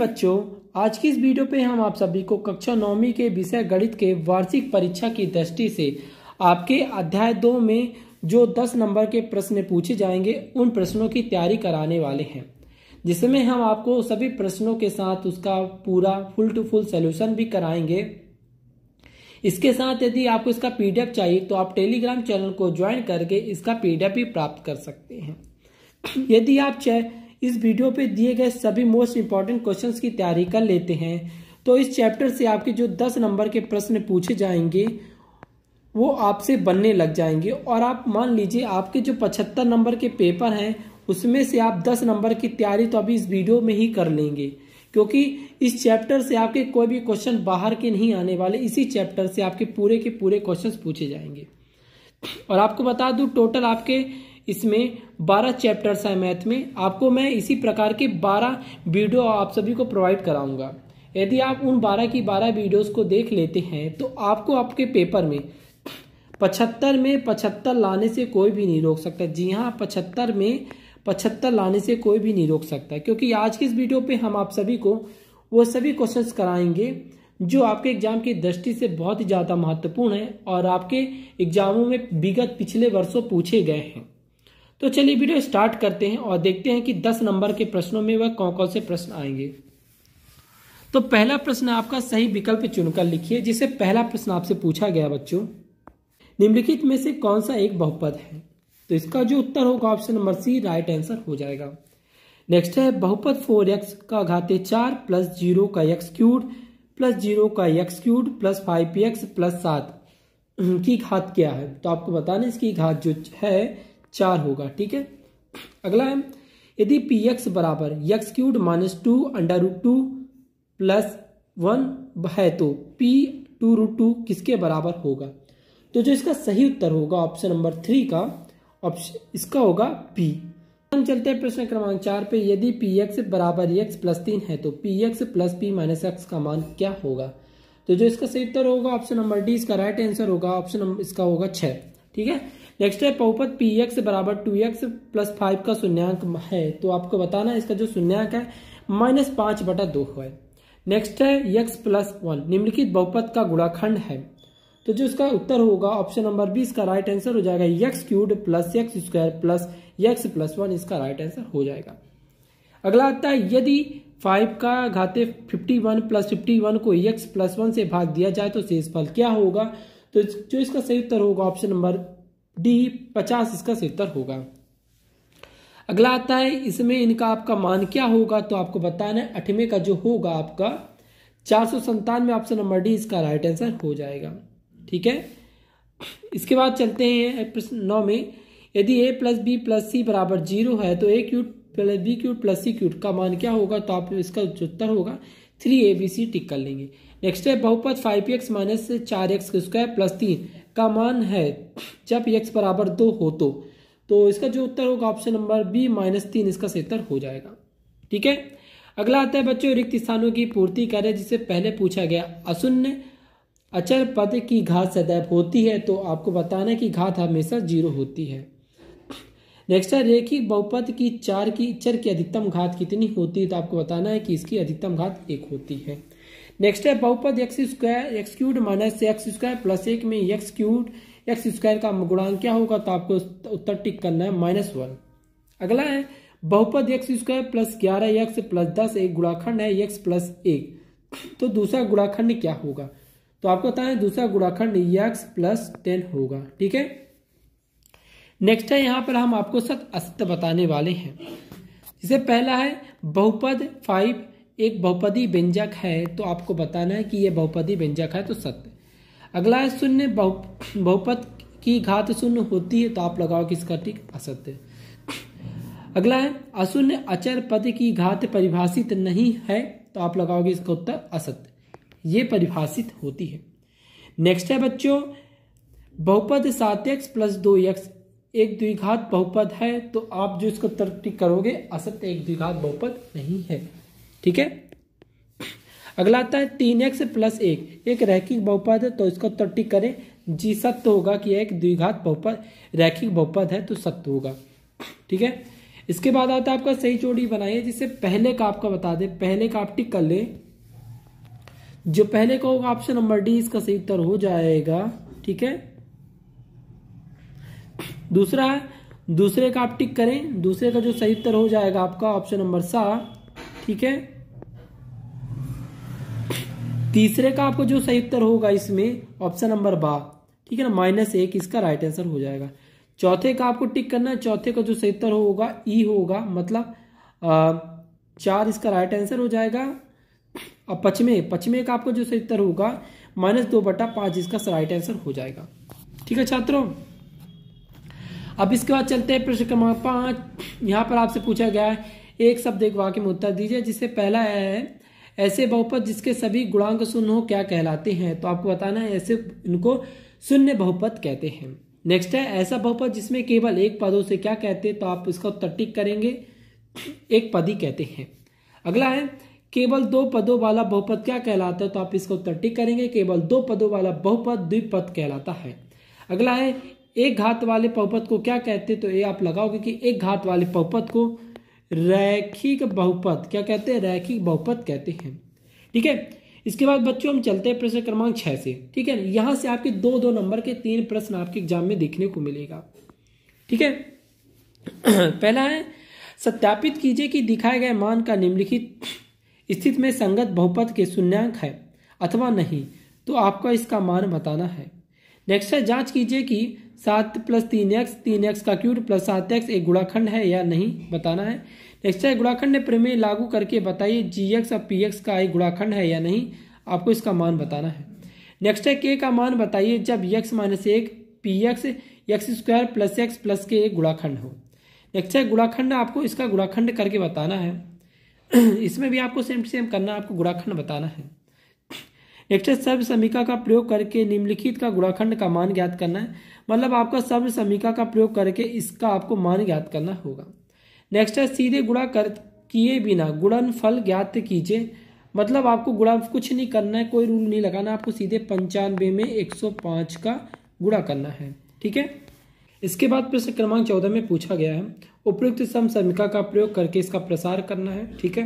बच्चों, आज की इस वीडियो पे हम आप सभी को कक्षा 9वीं के विषय गणित के वार्षिक परीक्षा की दृष्टि से आपके अध्याय 2 में जो 10 नंबर के प्रश्न पूछे जाएंगे उन प्रश्नों की तैयारी कराने वाले हैं, जिसमें हम आपको सभी प्रश्नों के साथ उसका पूरा फुल टू फुल सॉल्यूशन भी कराएंगे। इसके साथ यदि आपको इसका पीडीएफ चाहिए तो आप टेलीग्राम चैनल को ज्वाइन करके इसका पीडीएफ भी प्राप्त कर सकते हैं। यदि आप इस वीडियो पे दिए गए सभी मोस्ट इंपॉर्टेंट क्वेश्चंस की तैयारी कर लेते हैं तो इस चैप्टर से आपके जो 10 नंबर के प्रश्न पूछे जाएंगे वो आपसे बनने लग जाएंगे। और आप मान लीजिए आपके जो 75 नंबर के पेपर हैं उसमें से आप 10 नंबर की तैयारी तो अभी इस वीडियो में ही कर लेंगे, क्योंकि इस चैप्टर से आपके कोई भी क्वेश्चन बाहर के नहीं आने वाले। इसी चैप्टर से आपके पूरे के पूरे क्वेश्चंस पूछे जाएंगे। और आपको बता दूं टोटल आपके इसमें 12 चैप्टर्स है मैथ में। आपको मैं इसी प्रकार के 12 वीडियो आप सभी को प्रोवाइड कराऊंगा। यदि आप उन 12 की 12 वीडियोस को देख लेते हैं तो आपको आपके पेपर में 75 में 75 लाने से कोई भी नहीं रोक सकता। जी हाँ, 75 में 75 लाने से कोई भी नहीं रोक सकता, क्योंकि आज की इस वीडियो पे हम आप सभी को वो सभी क्वेश्चंस कराएंगे जो आपके एग्जाम की दृष्टि से बहुत ही ज्यादा महत्वपूर्ण है और आपके एग्जामों में विगत पिछले वर्षों पूछे गए हैं। तो चलिए वीडियो स्टार्ट करते हैं और देखते हैं कि 10 नंबर के प्रश्नों में वह कौन कौन से प्रश्न आएंगे। तो पहला प्रश्न आपका सही विकल्प चुनकर लिखिए, जिसे पहला प्रश्न आपसे पूछा गया बच्चों, निम्नलिखित में से कौन सा एक बहुपद है? तो इसका जो उत्तर होगा option number C right answer हो जाएगा। नेक्स्ट है बहुपद 4x का घाते 4 प्लस 0 का x क्यूब प्लस 0 का x cube plus 5x plus 7 की घात क्या है? तो आपको बताना इसकी घात जो है 4 होगा। ठीक है, अगला है यदि px बराबर x cube minus 2 under root 2 plus 1 है तो p 2 रूट 2 किसके बराबर होगा? तो जो इसका सही उत्तर होगा ऑप्शन नंबर 3 का ऑप्शन इसका होगा p। हम चलते हैं प्रश्न क्रमांक 4 पे। यदि px बराबर x प्लस 3 है तो px plus p minus x का मान क्या होगा? तो जो इसका सही उत्तर होगा ऑप्शन नंबर डी इसका राइट आंसर होगा। ऑप्शन नंबर इसका होगा 6। ठीक है, नेक्स्ट है बहुपद px बराबर 2x प्लस 5 का शून्यांक है, तो आपको बताना इसका जो शून्यांक है -5/2 है। नेक्स्ट है x प्लस 1 निम्नलिखित बहुपद का गुणाखंड है, तो जो इसका उत्तर होगा ऑप्शन नंबर 20 का राइट आंसर हो जाएगा। x cube plus x square plus x plus 1 इसका राइट आंसर हो जाएगा। अगला आता है यदि 5 का घाते 51 प्लस 51 को x प्लस 1 से भाग दिया जाए तो शेषफल क्या होगा? तो जो इसका सही उत्तर होगा ऑप्शन नंबर डी 50 इसका सही उत्तर होगा। अगला आता है इसमें इनका आपका मान क्या होगा? तो आपको बताना है 8वें का जो होगा आपका 497 ऑप्शन नंबर डी इसका राइट आंसर हो जाएगा। ठीक है, इसके बाद चलते हैं प्रश्न 9 में। यदि a plus B plus C बराबर 0 है तो a cube plus B cube plus C cube का मान क्या होगा? तो आप इसका जो उत्तर होगा 3abc टिक कर लेंगे। नेक्स्ट है बहुपद 5x minus 4x square plus 3 का मान है जब x बराबर 2 हो तो इसका जो उत्तर होगा ऑप्शन नंबर बी -3 इसका सही उत्तर हो जाएगा। ठीक है, अगला आता है बच्चों रिक्त स्थानों की पूर्ति करें, जिससे पहले पूछा गया अशून्य अचर पद की घात सदैव होती है, तो आपको बताना है कि घात हमेशा 0 होती है। नेक्स्ट है रेखिक बहुपद की 4 की चर की अधिकतम घात कितनी होती है? तो आपको बताना है कि इसकी अधिकतम घात 1 होती है। नेक्स्ट है बहुपद x cube minus x square plus 1 में x क्यूब x स्क्वायर का गुणांक क्या होगा? तो आपको उत्तर टिक करना है -1। अगला है बहुपद x square plus 11x plus 10 एक गुणाखंड है x प्लस 1, तो दूसरा गुणाखंड क्या होगा? तो आपको बताएं दूसरा गुणाखंड x प्लस 10 होगा। ठीक है, नेक्स्ट है यहाँ पर हम आपको सत्य असत्य बताने वाले हैं। जिसे पहला है बहुपद 5 एक बहुपदी व्यंजक है, तो आपको बताना है कि यह बहुपदी व्यंजक है, तो सत्य। अगला है शून्य बहुपद की घात 0 होती है, तो आप लगाओ कि इसका टिक असत्य। अगला है अशून्य अचर पद की घात परिभाषित नहीं है, तो आप लगाओगे इसका उत्तर असत्य, ये परिभाषित होती है। नेक्स्ट है बच्चों बहुपद 7x प्लस 2x एक द्विघात बहुपद है, तो आप जो इसको उत्तर टिक करोगे असत्य, एक द्विघात बहुपद नहीं है। ठीक है, अगला आता है 3x प्लस 1 एक रैखिक बहुपद है, तो इसका उत्तर टिक करें जी सत्य होगा कि एक द्विघात बहुपद रैखिक बहुपद है, तो सत्य होगा। ठीक है, इसके बाद आता है आपका सही जोड़ी बनाइए, जिससे पहले का आपका बता दे, पहले का आप टिक कर ले। जो पहले का होगा ऑप्शन नंबर डी इसका सही उत्तर हो जाएगा। ठीक है, दूसरा है, दूसरे का आप टिक करें, दूसरे का जो सही उत्तर हो जाएगा आपका ऑप्शन नंबर सा। ठीक है, तीसरे का आपको जो सही उत्तर होगा इसमें ऑप्शन नंबर बा। ठीक है ना, -1 इसका राइट आंसर हो जाएगा। चौथे का आपको टिक करना है, चौथे का जो सही उत्तर होगा ई होगा, मतलब 4 इसका राइट आंसर हो जाएगा। अब पचमे का आपको जो सही उत्तर होगा -2/5 इसका राइट आंसर हो जाएगा। ठीक है छात्रों, अब इसके बाद चलते हैं प्रश्न क्रमांक 5। यहाँ पर आपसे पूछा गया है एक शब्द एक वाक्य में उत्तर दीजिए, जिससे पहला है ऐसे बहुपद जिसके सभी गुणांक शून्य हो क्या कहलाते हैं। तो आपको बताना है ऐसे इनको शून्य बहुपद कहते हैं। नेक्स्ट है ऐसा बहुपद जिसमें केवल एक पदों से क्या कहते हैं। तो आप इसका उत्तर टिक करेंगे, एक पदी कहते हैं। अगला है केवल 2 पदों वाला बहुपद क्या कहलाता है। तो आप इसका उत्तर टिक करेंगे, केवल 2 पदों वाला बहुपद द्विपद कहलाता है। अगला है एक घात वाले बहुपद को क्या कहते हैं। तो ये आप लगाओगे कि एक घात वाले बहुपद को रैखिक बहुपद क्या कहते हैं, रैखिक बहुपद कहते हैं। ठीक है, इसके बाद बच्चों हम चलते हैं प्रश्न क्रमांक 6 से। ठीक है, यहां से आपके 2-2 नंबर के 3 प्रश्न आपके एग्जाम में देखने को मिलेगा। ठीक है, पहला है सत्यापित कीजिए कि दिखाए गए मान का निम्नलिखित स्थिति में संगत बहुपद के शून्यांक है अथवा नहीं। तो आपको इसका मान बताना है। नेक्स्ट है जांच कीजिए कि 7 + 3x 3x का क्यूब + 7x एक गुणाखंड है या नहीं, बताना है। नेक्स्ट है गुणाखंड प्रमेय लागू करके बताइए gx और px का एक गुणाखंड है या नहीं, आपको इसका मान बताना है। नेक्स्ट है k का मान बताइए जब x - 1 px x² + x + k एक गुणाखंड हो। नेक्स्ट है गुणाखंड, आपको इसका गुणाखंड करके बताना है। इसमें भी आपको सेम करना, आपको गुणाखंड बताना है। नेक्स्ट है सर्व समीका का प्रयोग करके निम्नलिखित का गुणाखंड का मान ज्ञात करना है, मतलब आपका सर्व समीका का प्रयोग करके इसका आपको मान ज्ञात करना होगा। नेक्स्ट है सीधे गुणा किए बिना गुणनफल ज्ञात कीजिए, मतलब आपको गुणा कुछ नहीं करना है, कोई रूल नहीं लगाना, आपको सीधे 95 में 105 का गुणा करना है। ठीक है, इसके बाद प्रश्न क्रमांक 14 में पूछा गया है उपयुक्त सम समीका का प्रयोग करके इसका प्रसार करना है। ठीक है,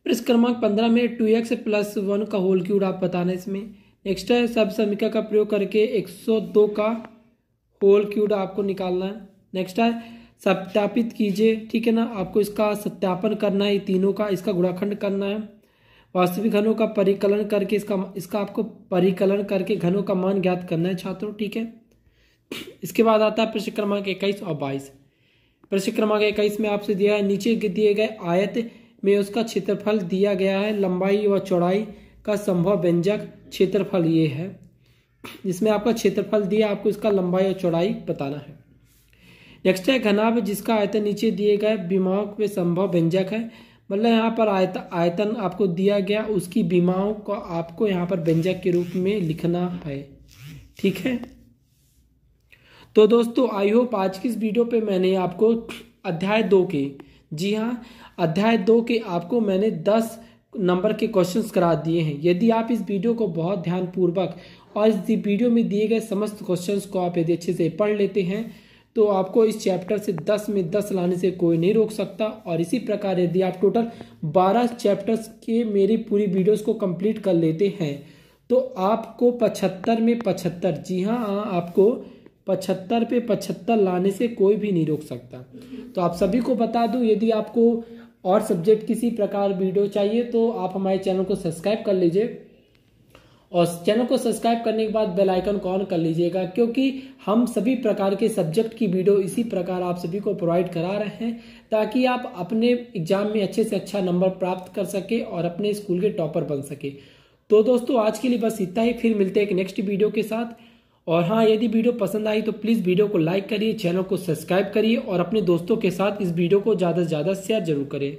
प्रश्न क्रमांक 15 में 2x + 1 का होल क्यूब आप बताना इसमें। नेक्स्ट है सब समीका का प्रयोग करके 102 का होल क्यूब आपको निकालना है। नेक्स्ट है सत्यापित कीजिए, ठीक है ना, आपको इसका सत्यापन करना है, तीनों का इसका गुणाखंड करना है। वास्तविक घनों का परिकलन करके इसका आपको परिकलन करके घनों का मान ज्ञात करना है छात्रों। ठीक है, इसके बाद आता है प्रश्न क्रमांक 21 और 22। प्रश्न क्रमांक 21 में आपसे दिया है नीचे दिए गए आयत में उसका क्षेत्रफल दिया गया है, लंबाई व चौड़ाई का संभव व्यंजक क्षेत्रफल ये है। जिसमें आपका क्षेत्रफल दिया, आपको इसका लंबाई और चौड़ाई बताना है। नेक्स्ट है घनाभ जिसका आयतन नीचे दिए गए विमाओं में संभव व्यंजक है, मतलब यहाँ पर आयतन आपको दिया गया, उसकी विमाओं को आपको यहाँ पर व्यंजक के रूप में लिखना है। ठीक है, तो दोस्तों आई होप आज की इस वीडियो पे मैंने आपको अध्याय 2 के, जी हाँ अध्याय 2 के आपको मैंने 10 नंबर के क्वेश्चंस करा दिए हैं। यदि आप इस वीडियो को बहुत ध्यानपूर्वक और इस वीडियो में दिए गए समस्त क्वेश्चंस को आप यदि अच्छे से पढ़ लेते हैं तो आपको इस चैप्टर से 10 में 10 लाने से कोई नहीं रोक सकता। और इसी प्रकार यदि आप टोटल 12 चैप्टर्स के मेरी पूरी वीडियोस को कंप्लीट कर लेते हैं तो आपको 75 में 75, जी हाँ आपको 75 पे 75 लाने से कोई भी नहीं रोक सकता। तो आप सभी को बता दूं, यदि आपको और सब्जेक्ट किसी प्रकार वीडियो चाहिए तो आप हमारे चैनल को सब्सक्राइब कर लीजिए, और चैनल को सब्सक्राइब करने के बाद बेल आइकन को ऑन कर लीजिएगा, क्योंकि हम सभी प्रकार के सब्जेक्ट की वीडियो इसी प्रकार आप सभी को प्रोवाइड करा रहे हैं, ताकि आप अपने एग्जाम में अच्छे से अच्छा नंबर प्राप्त कर सके और अपने स्कूल के टॉपर बन सके। तो दोस्तों आज के लिए बस इतना ही, फिर मिलते हैं एक नेक्स्ट वीडियो के साथ। और हाँ, यदि वीडियो पसंद आई तो प्लीज़ वीडियो को लाइक करिए, चैनल को सब्सक्राइब करिए और अपने दोस्तों के साथ इस वीडियो को ज़्यादा से ज़्यादा शेयर जरूर करें।